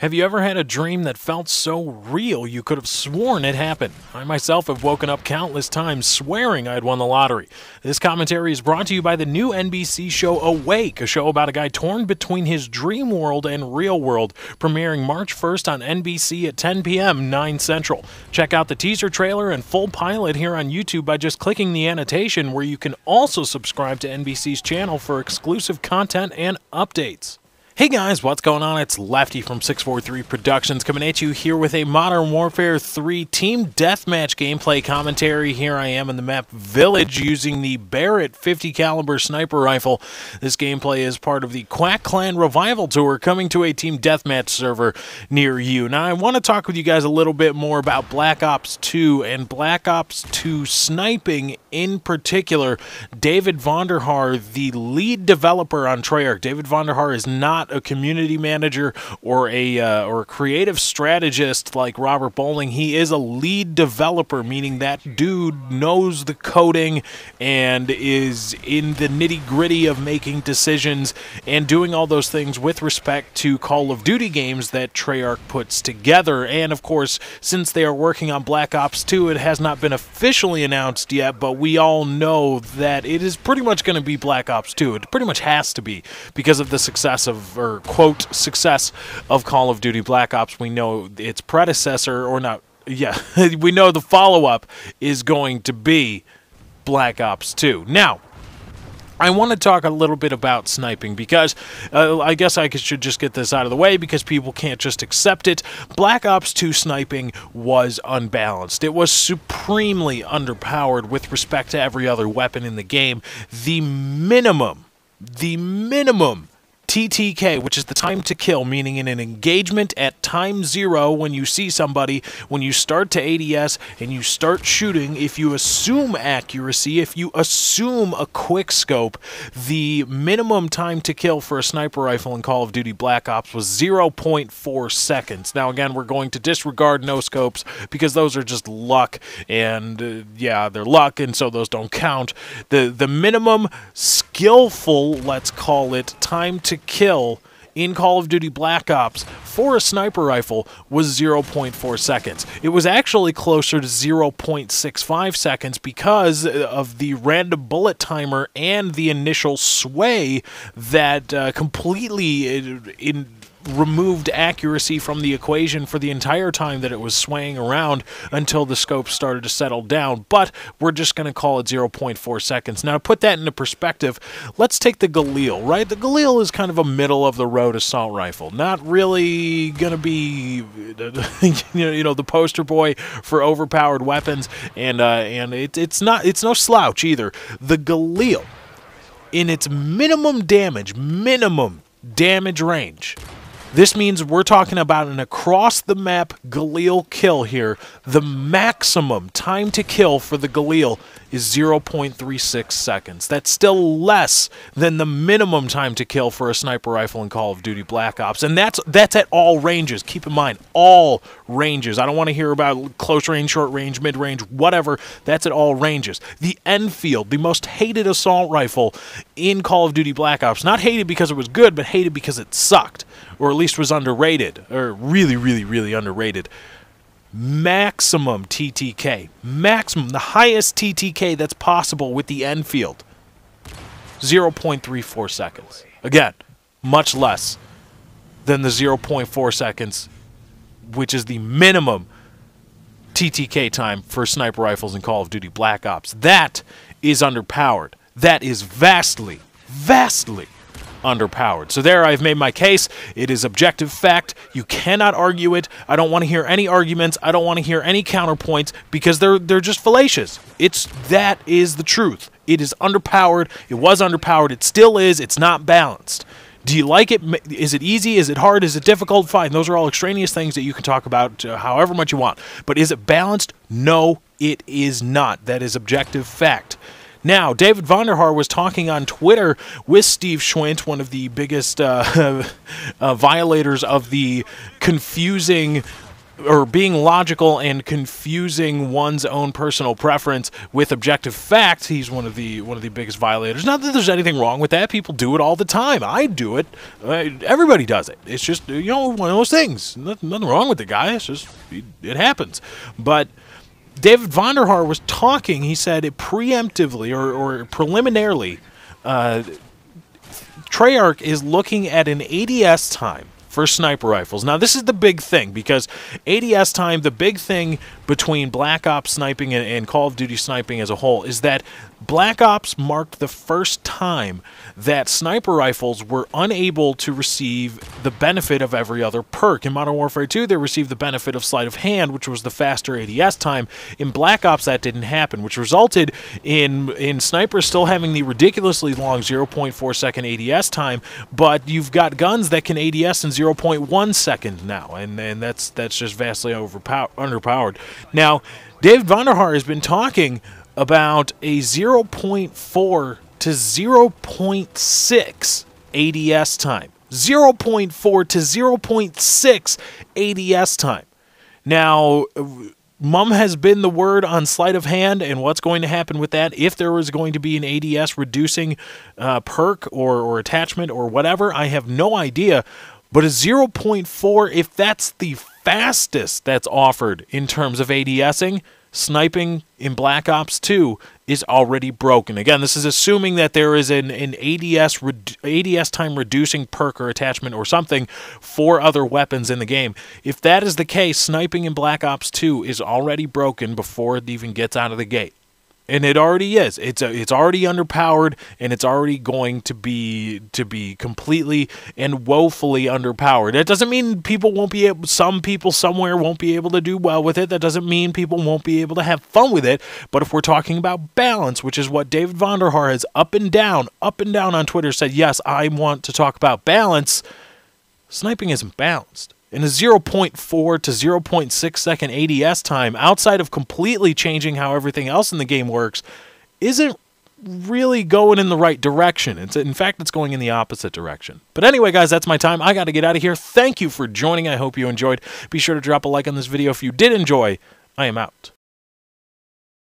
Have you ever had a dream that felt so real you could have sworn it happened? I myself have woken up countless times swearing I'd won the lottery. This commentary is brought to you by the new NBC show Awake, a show about a guy torn between his dream world and real world, premiering March 1st on NBC at 10 p.m., 9 Central. Check out the teaser trailer and full pilot here on YouTube by just clicking the annotation, where you can also subscribe to NBC's channel for exclusive content and updates. Hey guys, what's going on? It's Lefty from 643 Productions coming at you here with a Modern Warfare 3 Team Deathmatch gameplay commentary. Here I am in the map Village using the Barrett 50 caliber sniper rifle. This gameplay is part of the Quack Clan Revival Tour coming to a Team Deathmatch server near you. Now I want to talk with you guys a little bit more about Black Ops 2 and Black Ops 2 sniping in particular. David Vonderhaar, the lead developer on Treyarch. David Vonderhaar is not a community manager or a creative strategist like Robert Bowling. He is a lead developer, meaning that dude knows the coding and is in the nitty-gritty of making decisions and doing all those things with respect to Call of Duty games that Treyarch puts together. And of course, since they are working on Black Ops 2, it has not been officially announced yet, but we all know that it is pretty much going to be Black Ops 2. It pretty much has to be because of the success of, or quote, success of Call of Duty Black Ops. We know its predecessor, or not, yeah, we know the follow-up is going to be Black Ops 2. Now, I want to talk a little bit about sniping because I guess I should just get this out of the way because people can't just accept it. Black Ops 2 sniping was unbalanced. It was supremely underpowered with respect to every other weapon in the game. The minimum TTK, which is the time to kill, meaning in an engagement at time 0, when you see somebody, when you start to ADS and you start shooting, if you assume accuracy, if you assume a quick scope, the minimum time to kill for a sniper rifle in Call of Duty Black Ops was 0.4 seconds. Now again, we're going to disregard no scopes because those are just luck, and yeah, they're luck, and so those don't count. The minimum skillful, let's call it, time to kill in Call of Duty Black Ops for a sniper rifle was 0.4 seconds. It was actually closer to 0.65 seconds because of the random bullet timer and the initial sway that completely removed accuracy from the equation for the entire time that it was swaying around until the scope started to settle down. But we're just going to call it 0.4 seconds. Now, to put that into perspective, let's take the Galil, right? The Galil is kind of a middle-of-the-road assault rifle. Not really going to be, you know, the poster boy for overpowered weapons, and it's no slouch either. The Galil, in its minimum damage range, this means we're talking about an across-the-map Galil kill here. The maximum time to kill for the Galil is 0.36 seconds. That's still less than the minimum time to kill for a sniper rifle in Call of Duty Black Ops. And that's at all ranges. Keep in mind, all ranges. I don't want to hear about close range, short range, mid range, whatever. That's at all ranges. The Enfield, the most hated assault rifle in Call of Duty Black Ops. Not hated because it was good, but hated because it sucked. Or at least was underrated. Or really, really, really underrated. Maximum TTK, maximum, the highest TTK that's possible with the Enfield, 0.34 seconds. Again, much less than the 0.4 seconds, which is the minimum TTK time for sniper rifles in Call of Duty Black Ops. That is underpowered. That is vastly underpowered. So there, I've made my case. It is objective fact. You cannot argue it. I don't want to hear any arguments. I don't want to hear any counterpoints because they're just fallacious. That is the truth. It is underpowered. It was underpowered. It still is. It's not balanced. Do you like it? Is it easy? Is it hard? Is it difficult? Fine. Those are all extraneous things that you can talk about however much you want. But is it balanced? No, it is not. That is objective fact. Now, David Vonderhaar was talking on Twitter with Steve Schwint, one of the biggest violators of the confusing or being logical and confusing one's own personal preference with objective fact, he's one of the biggest violators. Not that there's anything wrong with that. People do it all the time. I do it. Everybody does it. It's just, one of those things. Nothing wrong with the guy. It's just, it happens. But David Vonderhaar was talking. He said it preemptively or preliminarily, Treyarch is looking at an ADS time for sniper rifles. Now, this is the big thing, because ADS time, the big thing between Black Ops sniping and Call of Duty sniping as a whole, is that Black Ops marked the first time that sniper rifles were unable to receive the benefit of every other perk. In Modern Warfare 2, they received the benefit of sleight of hand, which was the faster ADS time. In Black Ops, that didn't happen, which resulted in snipers still having the ridiculously long 0.4 second ADS time, but you've got guns that can ADS in 0.1 second now, and that's just vastly underpowered. Now, David Vonderhaar has been talking about a 0.4 to 0.6 ADS time. 0.4 to 0.6 ADS time. Now, mum has been the word on sleight of hand and what's going to happen with that. If there was going to be an ADS reducing perk or attachment or whatever, I have no idea. But a 0.4, if that's the fastest that's offered in terms of ADSing, sniping in Black Ops 2 is already broken. Again, this is assuming that there is an ADS time reducing perk or attachment or something for other weapons in the game. If that is the case, sniping in Black Ops 2 is already broken before it even gets out of the gate. And it already is. It's already underpowered, and it's already going to be completely and woefully underpowered. That doesn't mean people won't be able. Some people somewhere won't be able to do well with it. That doesn't mean people won't be able to have fun with it. But if we're talking about balance, which is what David Vonderhaar has up and down on Twitter said, yes, I want to talk about balance. Sniping isn't balanced. In a 0.4 to 0.6 second ADS time, outside of completely changing how everything else in the game works, isn't really going in the right direction. In fact, it's going in the opposite direction. But anyway, guys, that's my time. I got to get out of here. Thank you for joining. I hope you enjoyed. Be sure to drop a like on this video if you did enjoy. I am out.